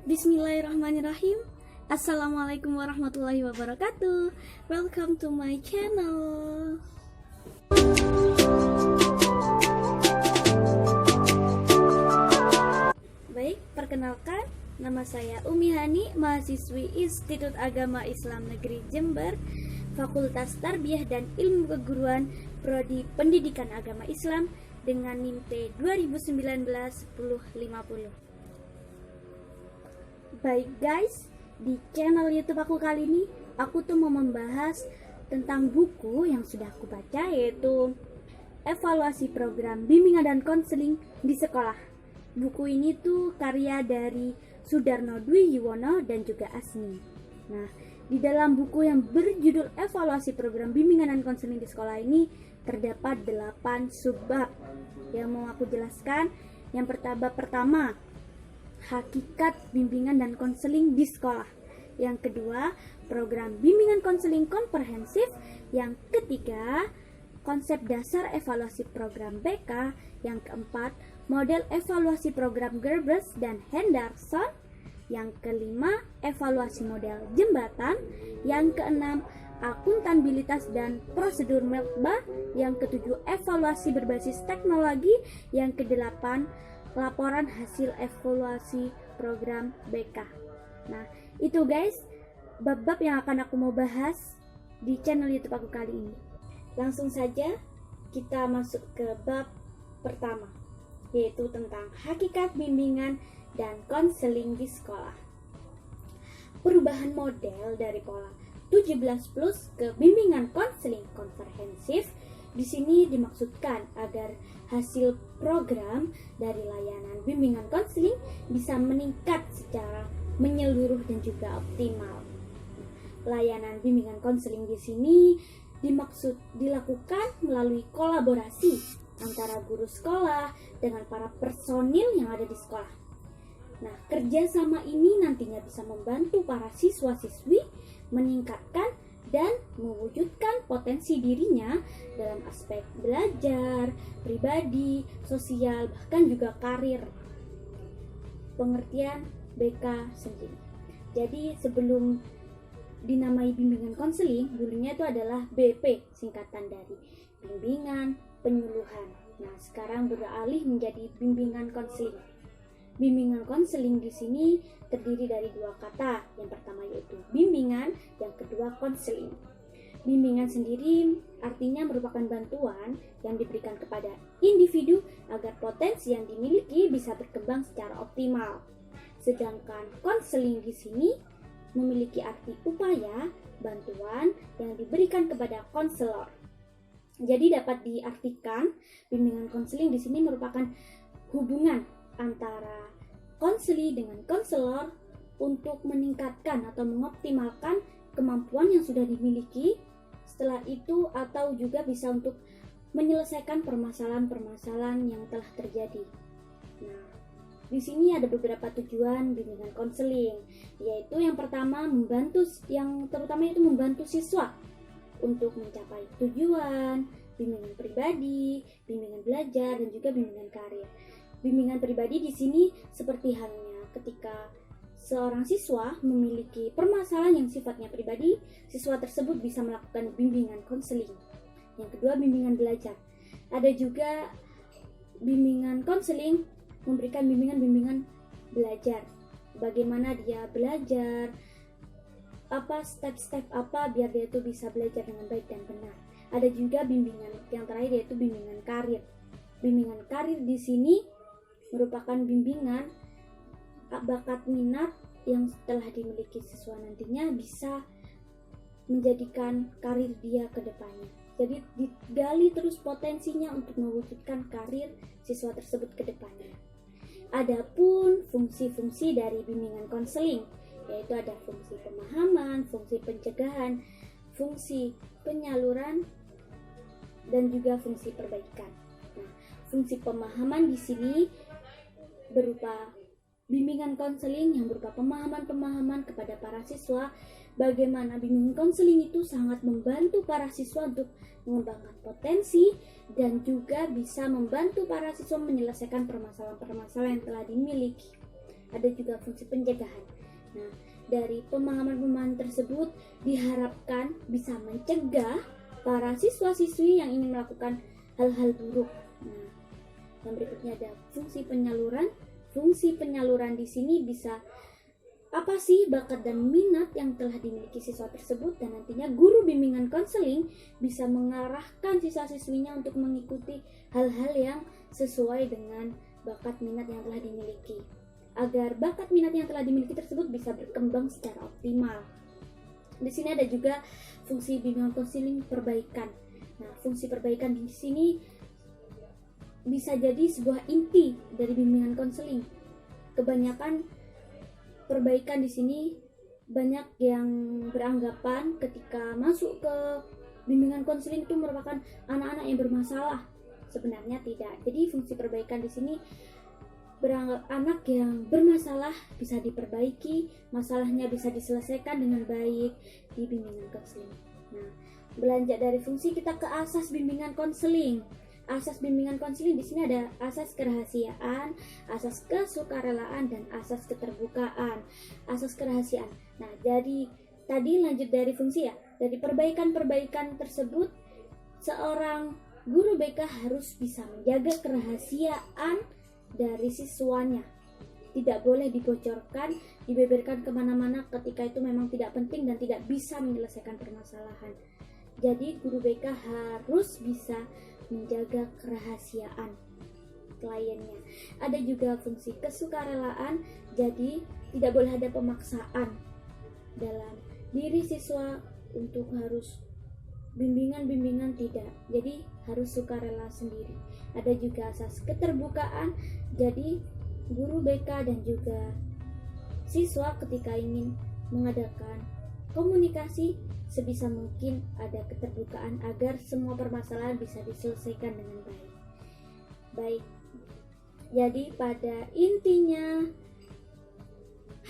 Bismillahirrahmanirrahim. Assalamualaikum warahmatullahi wabarakatuh. Welcome to my channel. Baik, perkenalkan, nama saya Umi Hani, mahasiswi Institut Agama Islam Negeri Jember, Fakultas Tarbiyah dan Ilmu Keguruan, Prodi Pendidikan Agama Islam dengan NIM T 2019-1050. Baik guys, di channel YouTube aku kali ini aku tuh mau membahas tentang buku yang sudah aku baca, yaitu Evaluasi Program Bimbingan dan Konseling di Sekolah. Buku ini tuh karya dari Sudarno Dwi Yuwono dan juga Asmi. Nah, di dalam buku yang berjudul Evaluasi Program Bimbingan dan Konseling di Sekolah ini terdapat 8 subbab yang mau aku jelaskan. Yang pertama, hakikat bimbingan dan konseling di sekolah. Yang kedua, program bimbingan konseling komprehensif. Yang ketiga, konsep dasar evaluasi program BK. Yang keempat, model evaluasi program Gerbers dan Henderson. Yang kelima, evaluasi model jembatan. Yang keenam, akuntabilitas dan prosedur Melba. Yang ketujuh, evaluasi berbasis teknologi. Yang kedelapan, laporan hasil evaluasi program BK. Nah, itu guys, bab-bab yang akan aku mau bahas di channel YouTube aku kali ini. Langsung saja kita masuk ke bab pertama, yaitu tentang hakikat bimbingan dan konseling di sekolah. Perubahan model dari pola 17+ ke bimbingan konseling komprehensif di sini dimaksudkan agar hasil program dari layanan bimbingan konseling bisa meningkat secara menyeluruh dan juga optimal. Layanan bimbingan konseling di sini dilakukan melalui kolaborasi antara guru sekolah dengan para personil yang ada di sekolah. Nah, kerjasama ini nantinya bisa membantu para siswa-siswi meningkatkan dan mewujudkan potensi dirinya dalam aspek belajar, pribadi, sosial, bahkan juga karir. Pengertian BK sendiri. Jadi sebelum dinamai bimbingan konseling, dulunya itu adalah BP, singkatan dari bimbingan penyuluhan. Nah, sekarang beralih menjadi bimbingan konseling. Bimbingan konseling di sini terdiri dari 2 kata. Yang pertama yaitu bimbingan, yang kedua konseling. Bimbingan sendiri artinya merupakan bantuan yang diberikan kepada individu agar potensi yang dimiliki bisa berkembang secara optimal. Sedangkan konseling di sini memiliki arti upaya, bantuan yang diberikan kepada konselor. Jadi dapat diartikan bimbingan konseling di sini merupakan hubungan antara konseli dengan konselor untuk meningkatkan atau mengoptimalkan kemampuan yang sudah dimiliki setelah itu, atau juga bisa untuk menyelesaikan permasalahan-permasalahan yang telah terjadi. Nah, di sini ada beberapa tujuan bimbingan konseling, yaitu yang pertama membantu siswa untuk mencapai tujuan, bimbingan pribadi, bimbingan belajar, dan juga bimbingan karir. Bimbingan pribadi di sini seperti halnya ketika seorang siswa memiliki permasalahan yang sifatnya pribadi, siswa tersebut bisa melakukan bimbingan konseling. Yang kedua, bimbingan belajar. Ada juga bimbingan konseling memberikan bimbingan belajar. Bagaimana dia belajar, apa step-step apa biar dia itu bisa belajar dengan baik dan benar. Ada juga bimbingan yang terakhir, yaitu bimbingan karir. Bimbingan karir di sini merupakan bimbingan bakat minat yang setelah dimiliki siswa nantinya bisa menjadikan karir dia ke depannya. Jadi digali terus potensinya untuk mewujudkan karir siswa tersebut ke depannya. Adapun fungsi-fungsi dari bimbingan konseling, yaitu ada fungsi pemahaman, fungsi pencegahan, fungsi penyaluran, dan juga fungsi perbaikan. Nah, fungsi pemahaman di sini berupa bimbingan konseling yang berupa pemahaman-pemahaman kepada para siswa. Bagaimana bimbingan konseling itu sangat membantu para siswa untuk mengembangkan potensi dan juga bisa membantu para siswa menyelesaikan permasalahan-permasalahan yang telah dimiliki. ada juga fungsi pencegahan. Nah, dari pemahaman-pemahaman tersebut diharapkan bisa mencegah para siswa-siswi yang ingin melakukan hal-hal buruk. Nah, yang berikutnya ada fungsi penyaluran. Fungsi penyaluran di sini bisa apa sih bakat dan minat yang telah dimiliki siswa tersebut, dan nantinya guru bimbingan konseling bisa mengarahkan siswa-siswinya untuk mengikuti hal-hal yang sesuai dengan bakat minat yang telah dimiliki, agar bakat minat yang telah dimiliki tersebut bisa berkembang secara optimal. Di sini ada juga fungsi bimbingan konseling perbaikan. Nah, fungsi perbaikan di sini bisa jadi sebuah inti dari bimbingan konseling. Kebanyakan perbaikan di sini banyak yang beranggapan ketika masuk ke bimbingan konseling itu merupakan anak-anak yang bermasalah. Sebenarnya tidak. Jadi fungsi perbaikan di sini beranggap anak yang bermasalah bisa diperbaiki, masalahnya bisa diselesaikan dengan baik di bimbingan konseling. Nah, belanjak dari fungsi kita ke asas bimbingan konseling. Asas bimbingan konseling di sini ada asas kerahasiaan, asas kesukarelaan, dan asas keterbukaan. Asas kerahasiaan. Nah, jadi tadi lanjut dari fungsi ya. Dari perbaikan-perbaikan tersebut, seorang guru BK harus bisa menjaga kerahasiaan dari siswanya. Tidak boleh dibocorkan, dibeberkan kemana-mana ketika itu memang tidak penting dan tidak bisa menyelesaikan permasalahan. Jadi guru BK harus bisa menjaga kerahasiaan kliennya. Ada juga fungsi kesukarelaan, jadi tidak boleh ada pemaksaan dalam diri siswa untuk harus bimbingan, tidak. Jadi harus sukarela sendiri. Ada juga asas keterbukaan, jadi guru BK dan juga siswa ketika ingin mengadakan komunikasi sebisa mungkin ada keterbukaan agar semua permasalahan bisa diselesaikan dengan baik. Baik, jadi pada intinya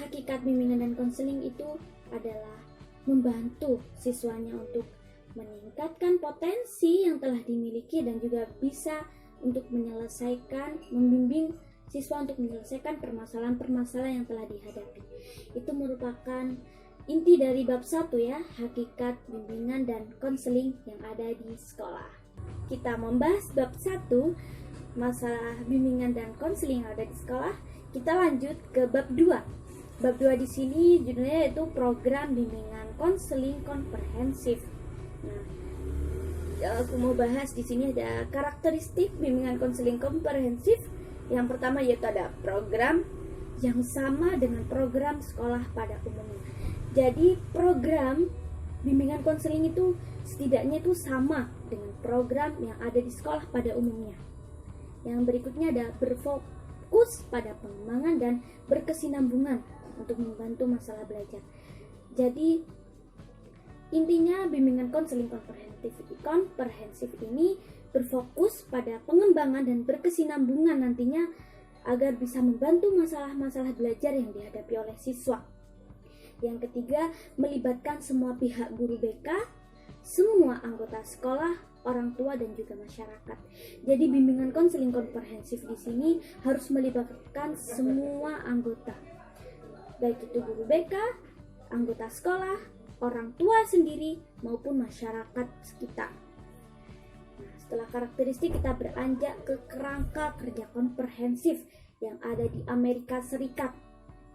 hakikat bimbingan dan konseling itu adalah membantu siswanya untuk meningkatkan potensi yang telah dimiliki dan juga bisa untuk membimbing siswa untuk menyelesaikan permasalahan-permasalahan yang telah dihadapi. Itu merupakan inti dari bab 1 ya, hakikat bimbingan dan konseling yang ada di sekolah. Kita membahas bab 1, masalah bimbingan dan konseling yang ada di sekolah. Kita lanjut ke bab 2. Bab 2 di sini judulnya yaitu program bimbingan konseling komprehensif. Nah, aku mau bahas di sini ada karakteristik bimbingan konseling komprehensif. Yang pertama yaitu ada program yang sama dengan program sekolah pada umumnya. Jadi program bimbingan konseling itu setidaknya itu sama dengan program yang ada di sekolah pada umumnya. Yang berikutnya ada berfokus pada pengembangan dan berkesinambungan untuk membantu masalah belajar. Jadi intinya bimbingan konseling komprehensif ini berfokus pada pengembangan dan berkesinambungan nantinya agar bisa membantu masalah-masalah belajar yang dihadapi oleh siswa. Yang ketiga, melibatkan semua pihak guru BK, semua anggota sekolah, orang tua, dan juga masyarakat. Jadi bimbingan konseling komprehensif di sini harus melibatkan semua anggota, baik itu guru BK, anggota sekolah, orang tua sendiri, maupun masyarakat sekitar. Nah, setelah karakteristik kita beranjak ke kerangka kerja komprehensif yang ada di Amerika Serikat.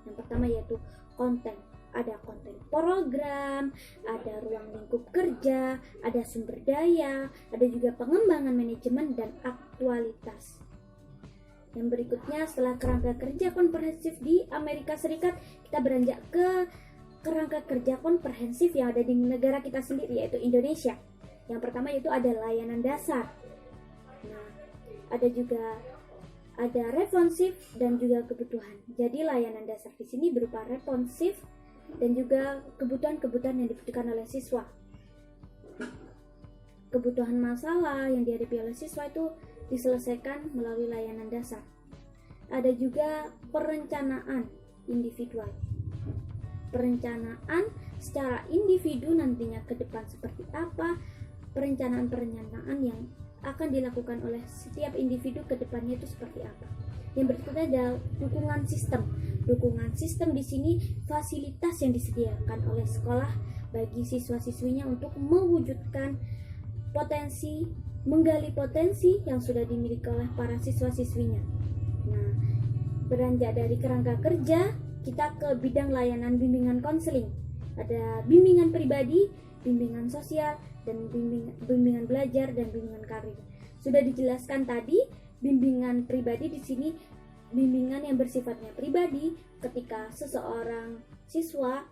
Yang pertama yaitu konten. Ada konten program, ada ruang lingkup kerja, ada sumber daya, ada juga pengembangan manajemen dan aktualitas. Yang berikutnya setelah kerangka kerja komprehensif di Amerika Serikat, kita beranjak ke kerangka kerja komprehensif yang ada di negara kita sendiri yaitu Indonesia. Yang pertama yaitu ada layanan dasar. Nah, ada responsif dan juga kebutuhan. Jadi layanan dasar di sini berupa responsif dan juga kebutuhan-kebutuhan yang dibutuhkan oleh siswa. Kebutuhan masalah yang dihadapi oleh siswa itu diselesaikan melalui layanan dasar. Ada juga perencanaan individual. Perencanaan secara individu nantinya ke depan seperti apa, perencanaan yang akan dilakukan oleh setiap individu ke depannya itu seperti apa. Yang berikutnya adalah dukungan sistem. dukungan sistem di sini fasilitas yang disediakan oleh sekolah bagi siswa-siswinya untuk mewujudkan potensi, menggali potensi yang sudah dimiliki oleh para siswa-siswinya. Nah, beranjak dari kerangka kerja, kita ke bidang layanan bimbingan konseling. Ada bimbingan pribadi, bimbingan sosial, dan bimbingan belajar dan bimbingan karir. Sudah dijelaskan tadi, bimbingan pribadi di sini bimbingan yang bersifatnya pribadi ketika seorang siswa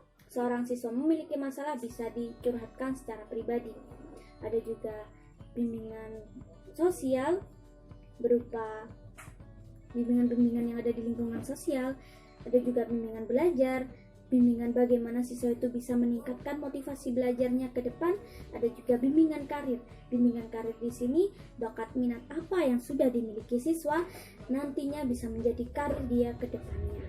memiliki masalah bisa dicurhatkan secara pribadi. Ada juga bimbingan sosial berupa bimbingan-bimbingan yang ada di lingkungan sosial. Ada juga bimbingan belajar, bimbingan bagaimana siswa itu bisa meningkatkan motivasi belajarnya ke depan. Ada juga bimbingan karir. Bimbingan karir di sini bakat minat apa yang sudah dimiliki siswa nantinya bisa menjadi karir dia ke depannya.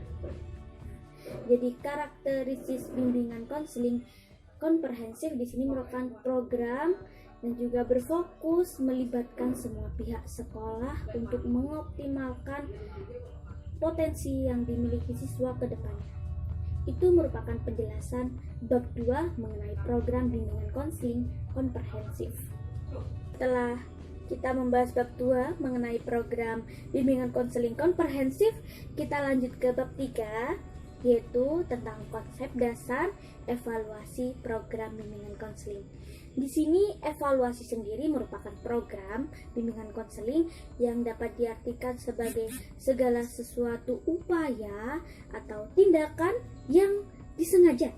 Jadi karakteristik bimbingan konseling komprehensif di sini merupakan program dan juga berfokus melibatkan semua pihak sekolah untuk mengoptimalkan potensi yang dimiliki siswa ke depannya. Itu merupakan penjelasan bab 2 mengenai program bimbingan konseling komprehensif. Setelah kita membahas bab 2 mengenai program bimbingan konseling komprehensif, kita lanjut ke bab 3, yaitu tentang konsep dasar evaluasi program bimbingan konseling. Di sini evaluasi sendiri merupakan program bimbingan konseling yang dapat diartikan sebagai segala sesuatu upaya atau tindakan yang disengaja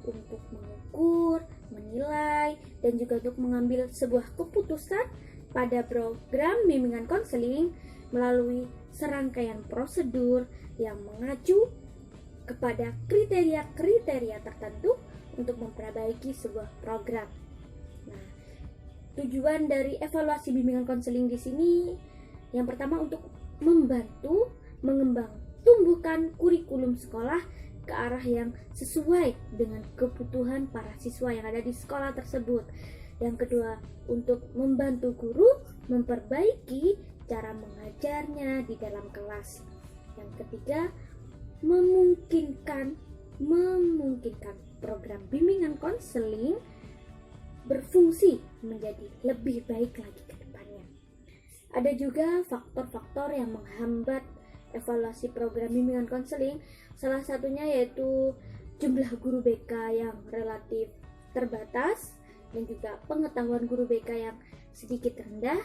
untuk mengukur, menilai, dan juga untuk mengambil sebuah keputusan pada program bimbingan konseling melalui serangkaian prosedur yang mengacu kepada kriteria-kriteria tertentu untuk memperbaiki sebuah program. Nah, tujuan dari evaluasi bimbingan konseling di sini yang pertama untuk membantu tumbuhkan kurikulum sekolah ke arah yang sesuai dengan kebutuhan para siswa yang ada di sekolah tersebut. Yang kedua, untuk membantu guru memperbaiki cara mengajarnya di dalam kelas. Yang ketiga, memungkinkan program bimbingan konseling berfungsi menjadi lebih baik lagi ke depannya. Ada juga faktor-faktor yang menghambat evaluasi program bimbingan konseling. Salah satunya yaitu jumlah guru BK yang relatif terbatas dan juga pengetahuan guru BK yang sedikit rendah,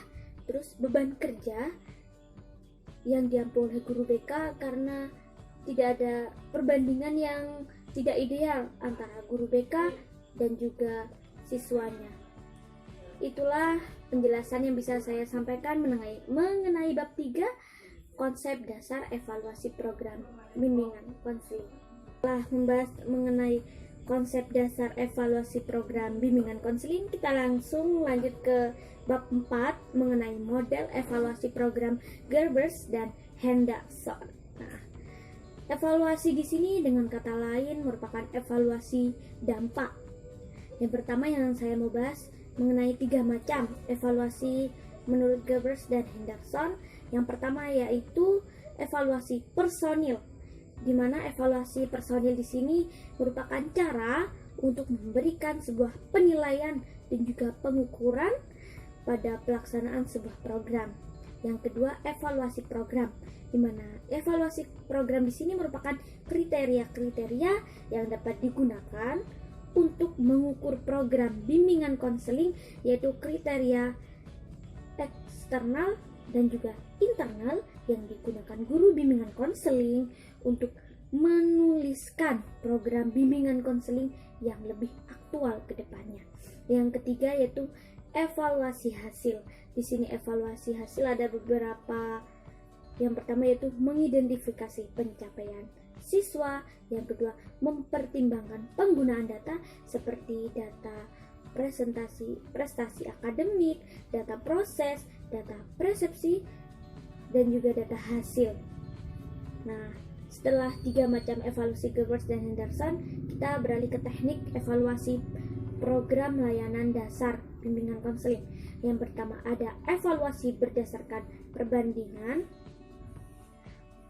terus beban kerja yang diampu oleh guru BK karena tidak ada perbandingan yang tidak ideal antara guru BK dan juga siswanya. Itulah penjelasan yang bisa saya sampaikan mengenai bab 3, konsep dasar evaluasi program bimbingan konseling. Setelah membahas mengenai konsep dasar evaluasi program bimbingan konseling, kita langsung lanjut ke bab 4 mengenai model evaluasi program Gerbers dan Henderson. Nah, evaluasi di sini dengan kata lain merupakan evaluasi dampak. Yang pertama yang saya mau bahas mengenai 3 macam evaluasi menurut Gerbers dan Henderson. Yang pertama yaitu evaluasi personil, di mana evaluasi personil di sini merupakan cara untuk memberikan sebuah penilaian dan juga pengukuran pada pelaksanaan sebuah program. Yang kedua, evaluasi program, di mana evaluasi program di sini merupakan kriteria-kriteria yang dapat digunakan untuk mengukur program bimbingan konseling, yaitu kriteria eksternal dan juga internal yang digunakan guru bimbingan konseling untuk menuliskan program bimbingan konseling yang lebih aktual ke depannya. Yang ketiga yaitu evaluasi hasil. Di sini evaluasi hasil ada beberapa. Yang pertama yaitu mengidentifikasi pencapaian siswa. Yang kedua, mempertimbangkan penggunaan data seperti data prestasi akademik, data proses, data persepsi, dan juga data hasil. Nah, setelah 3 macam evaluasi Gerbers dan Henderson, kita beralih ke teknik evaluasi program layanan dasar bimbingan konseling. Yang pertama ada evaluasi berdasarkan perbandingan,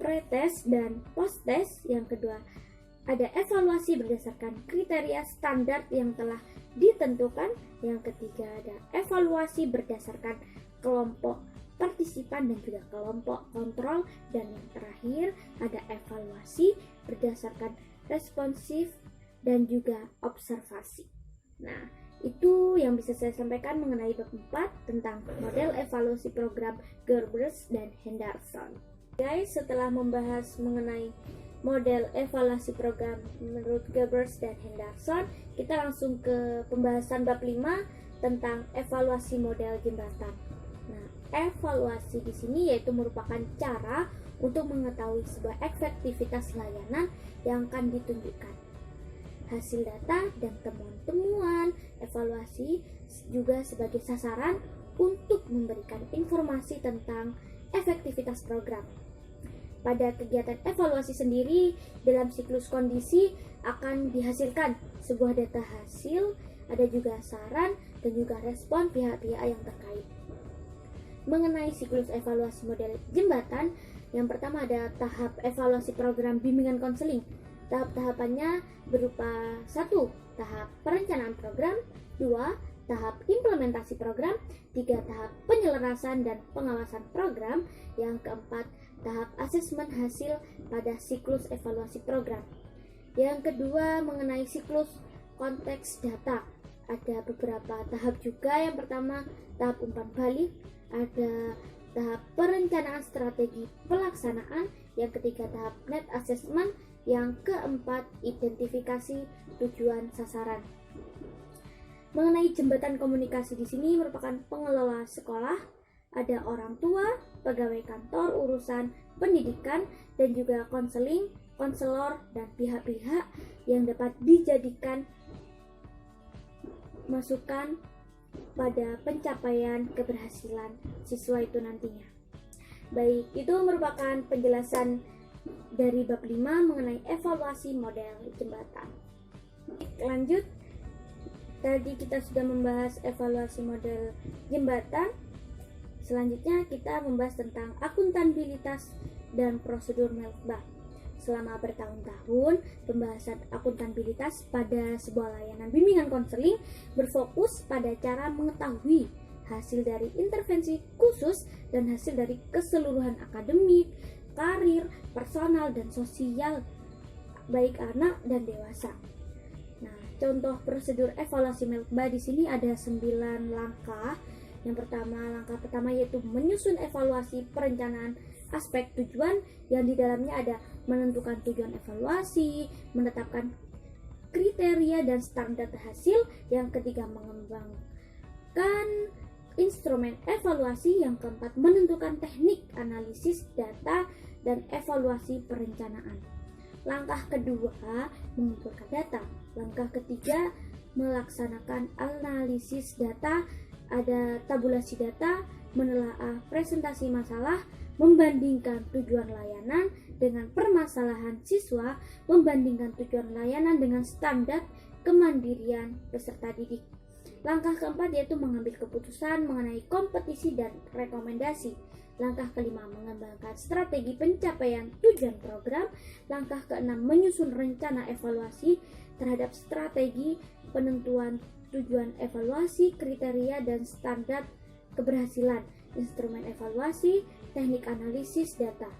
pretest dan posttest. Yang kedua, ada evaluasi berdasarkan kriteria standar yang telah ditentukan. Yang ketiga, ada evaluasi berdasarkan kelompok partisipan dan juga kelompok kontrol. Dan yang terakhir, ada evaluasi berdasarkan responsif dan juga observasi. Nah, itu yang bisa saya sampaikan mengenai bab 4 tentang model evaluasi program Gerbers dan Henderson. Guys, setelah membahas mengenai model evaluasi program menurut Gerbers dan Henderson, kita langsung ke pembahasan bab 5 tentang evaluasi model jembatan. Nah, evaluasi di sini yaitu merupakan cara untuk mengetahui sebuah efektivitas layanan yang akan ditunjukkan. Hasil data dan temuan-temuan evaluasi juga sebagai sasaran untuk memberikan informasi tentang efektivitas program. Pada kegiatan evaluasi sendiri, dalam siklus kondisi akan dihasilkan sebuah data hasil, ada juga saran dan juga respon pihak-pihak yang terkait. Mengenai siklus evaluasi model jembatan, yang pertama ada tahap evaluasi program bimbingan konseling. Tahap-tahapannya berupa 1. Tahap perencanaan program, 2. Tahap implementasi program, 3. Tahap penyelarasan dan pengawasan program, yang keempat, tahap asesmen hasil pada siklus evaluasi program. Yang kedua, mengenai siklus konteks data. Ada beberapa tahap juga. Yang pertama, tahap umpan balik, ada tahap perencanaan strategi pelaksanaan, yang ketiga tahap net assessment, yang keempat identifikasi tujuan sasaran. Mengenai jembatan komunikasi di sini merupakan pengelola sekolah, ada orang tua, pegawai kantor, urusan pendidikan, dan juga konseling, konselor, dan pihak-pihak yang dapat dijadikan masukan pada pencapaian keberhasilan siswa itu nantinya. Baik, itu merupakan penjelasan dari bab 5 mengenai evaluasi model jembatan. Lanjut, tadi kita sudah membahas evaluasi model jembatan. Selanjutnya kita membahas tentang akuntabilitas dan prosedur Melkba. Selama bertahun-tahun, pembahasan akuntabilitas pada sebuah layanan bimbingan konseling berfokus pada cara mengetahui hasil dari intervensi khusus dan hasil dari keseluruhan akademik, karir, personal, dan sosial baik anak dan dewasa. Nah, contoh prosedur evaluasi Melkba di sini ada 9 langkah. Yang pertama, langkah pertama yaitu menyusun evaluasi perencanaan aspek tujuan, yang di dalamnya ada menentukan tujuan evaluasi, menetapkan kriteria dan standar hasil. Yang ketiga, mengembangkan instrumen evaluasi. Yang keempat, menentukan teknik analisis data dan evaluasi perencanaan. Langkah kedua, mengumpulkan data. Langkah ketiga, melaksanakan analisis data, ada tabulasi data, menelaah presentasi masalah, membandingkan tujuan layanan dengan permasalahan siswa, membandingkan tujuan layanan dengan standar kemandirian peserta didik. Langkah keempat yaitu mengambil keputusan mengenai kompetisi dan rekomendasi. Langkah kelima, mengembangkan strategi pencapaian tujuan program. Langkah keenam, menyusun rencana evaluasi terhadap strategi penentuan tujuan evaluasi, kriteria dan standar keberhasilan, instrumen evaluasi, teknik analisis data.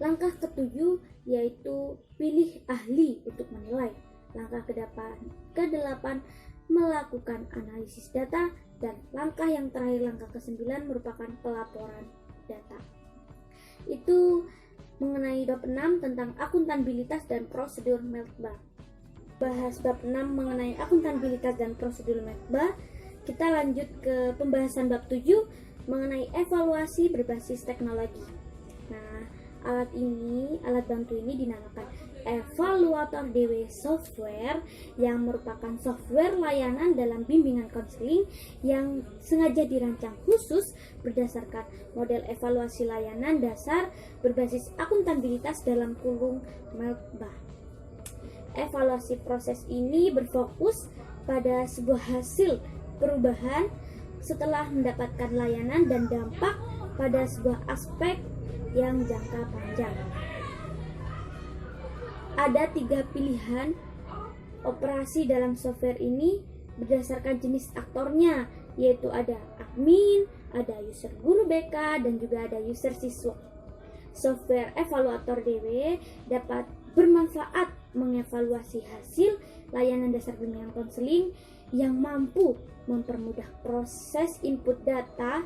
Langkah ketujuh yaitu pilih ahli untuk menilai. Langkah ke-8 melakukan analisis data, dan langkah yang terakhir, langkah ke-9 merupakan pelaporan data. Itu mengenai bab 6 tentang akuntabilitas dan prosedur Melkba. Bahas bab 6 mengenai akuntabilitas dan prosedur Melkba, kita lanjut ke pembahasan bab 7 mengenai evaluasi berbasis teknologi. Nah, alat bantu ini dinamakan Evaluator DW Software, yang merupakan software layanan dalam bimbingan konseling yang sengaja dirancang khusus berdasarkan model evaluasi layanan dasar berbasis akuntabilitas dalam kurung Melkba. Evaluasi proses ini berfokus pada sebuah hasil perubahan setelah mendapatkan layanan dan dampak pada sebuah aspek yang jangka panjang. Ada 3 pilihan operasi dalam software ini berdasarkan jenis aktornya, yaitu ada admin, ada user guru BK, dan juga ada user siswa. Software evaluator DW dapat bermanfaat mengevaluasi hasil layanan dasar bimbingan konseling yang mampu mempermudah proses input data,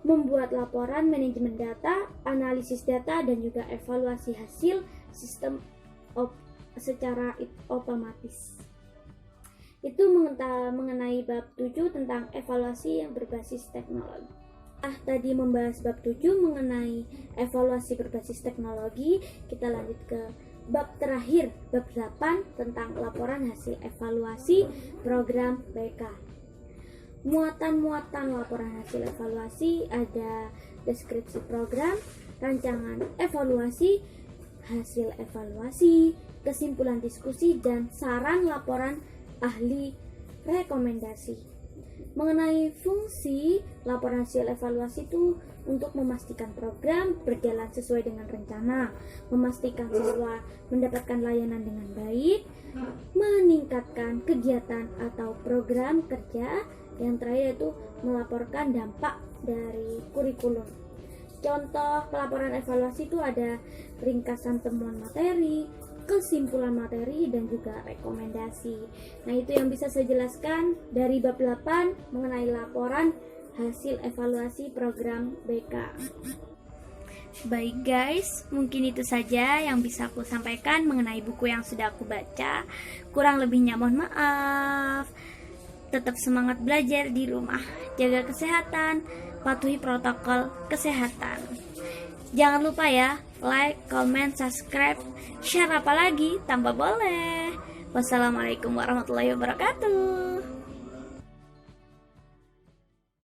membuat laporan manajemen data, analisis data, dan juga evaluasi hasil sistem secara otomatis. Itu mengenai bab 7 tentang evaluasi yang berbasis teknologi. Tadi membahas bab 7 mengenai evaluasi berbasis teknologi, kita lanjut ke bab terakhir, bab 8 tentang laporan hasil evaluasi program BK. Muatan-muatan laporan hasil evaluasi ada deskripsi program, rancangan evaluasi, hasil evaluasi, kesimpulan diskusi, dan saran laporan ahli rekomendasi. Mengenai fungsi laporan hasil evaluasi itu untuk memastikan program berjalan sesuai dengan rencana, memastikan siswa mendapatkan layanan dengan baik, meningkatkan kegiatan atau program kerja, yang terakhir itu melaporkan dampak dari kurikulum. Contoh pelaporan evaluasi itu ada ringkasan temuan materi, kesimpulan materi, dan juga rekomendasi. Nah, itu yang bisa saya jelaskan dari bab 8 mengenai laporan hasil evaluasi program BK. Baik guys, mungkin itu saja yang bisa aku sampaikan mengenai buku yang sudah aku baca. Kurang lebihnya mohon maaf. Tetap semangat belajar di rumah, jaga kesehatan, patuhi protokol kesehatan. Jangan lupa ya, like, comment, subscribe, share apalagi, tambah boleh. Wassalamualaikum warahmatullahi wabarakatuh.